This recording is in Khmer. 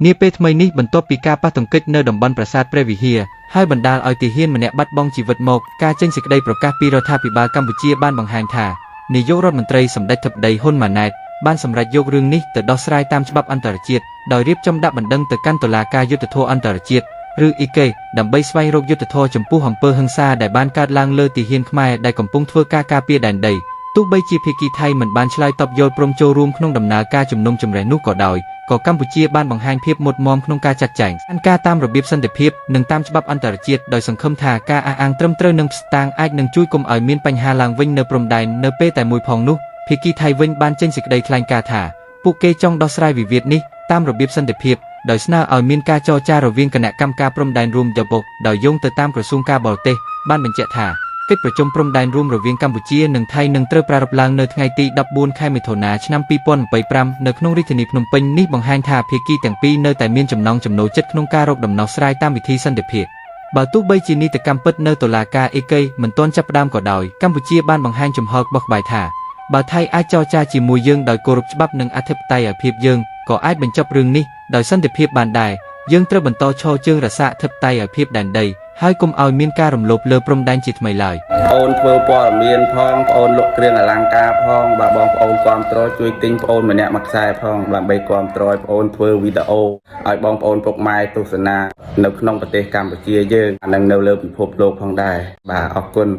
នាពេលថ្មីនេះបន្ទាប់ពីការប៉ះទង្គិចនៅតំបន់ប្រាសាទព្រះវិហារហើយបណ្ដាលឲ្យទាហានម្នាក់បាត់បង់ជីវិតមកការចេញសេចក្តីប្រកាសពីរដ្ឋាភិបាលកម្ពុជាបានបង្ហាញថានាយករដ្ឋមន្ត្រីសម្ដេចធិបតីហ៊ុនម៉ាណែតបានសម្រេចយករឿងនេះទៅដោះស្រាយតាមច្បាប់អន្តរជាតិដោយរៀបចំដាក់បណ្ដឹងទៅកាន់តុលាការយុត្តិធម៌អន្តរជាតិឬ ICC ដើម្បីស្វែងរកយុត្តិធម៌ចំពោះអំពើហិង្សាដែលបានកើតឡើងលើទាហានខ្មែរដែលកំពុងធ្វើការការពារដែនដីទោះបីជាភាគីថៃមិនបានឆ្លើយតបយល់ព្រមចូលរួមក្នុងដំណើរការជំនុំជម្រះនោះក៏ដោយក៏កម្ពុជាបានបង្ហាញភាពមុតមមក្នុងការចាត់ចែងការតាមរបៀបសន្តិភាពនិងតាមច្បាប់អន្តរជាតិដោយសង្ឃឹមថាការអះអាងត្រឹមត្រូវនឹងស្តាងអាចនឹងជួយកុំឲ្យមានបញ្ហាឡើងវិញនៅព្រំដែននៅពេលតែមួយផងនោះភាគីថៃវិញបានចេញសេចក្តីថ្លែងការណ៍ថាពួកគេចង់ដោះស្រាយវិវាទនេះតាមរបៀបសន្តិភាពដោយស្នើឲ្យមានការចរចារវាងគណៈកម្មការព្រំដែនរួមយបដោយយោងទៅតាមក្រសួងការបរទេសបានបញ្ជាក់ថាកិច្ចប្រជុំព្រំដែនរួមរវាងកម្ពុជានិងថៃនឹងត្រូវប្រារព្ធឡើងនៅថ្ងៃទី14ខែមិថុនាឆ្នាំ2025នៅក្នុងរាជធានីភ្នំពេញនេះបង្ហាញថាភាគីទាំងពីរនៅតែមានចំណង់ចំណូលចិត្តក្នុងការរកដំណោះស្រាយតាមវិធីសន្តិភាពបើទោះបីជានីតិកម្មពិតនៅតុលាការអេកេមិនទាន់ចាប់ផ្ដើមក៏ដោយកម្ពុជាបានបង្ហាញចំហបោះក្បាយថាបើថៃអាចចរចាជាមួយយើងដោយគោរពច្បាប់និងអធិបតេយ្យភាពយើងក៏អាចបញ្ចប់រឿងនេះដោយសន្តិភាពបានដែរយើងត្រូវបន្តឈរជើងរក្សាអធិបតេយ្យភាពដែនដីហើយកុំឲ្យមានការរំលោភលើព្រំដែនជាថ្មីឡើយអូនធ្វើព័ត៌មានផងអូនលក់គ្រឿងអលង្ការផងបាទបងប្អូនគាំទ្រជួយទិញប្អូនម្នាក់មួយខ្សែផងដើម្បីគាំទ្រឲ្យប្អូនធ្វើវីដេអូឲ្យបងប្អូនពុកម៉ែទស្សនានៅក្នុងប្រទេសកម្ពុជាយើងនិងនៅលើពិភពលោកផងដែរបាទអរគុណ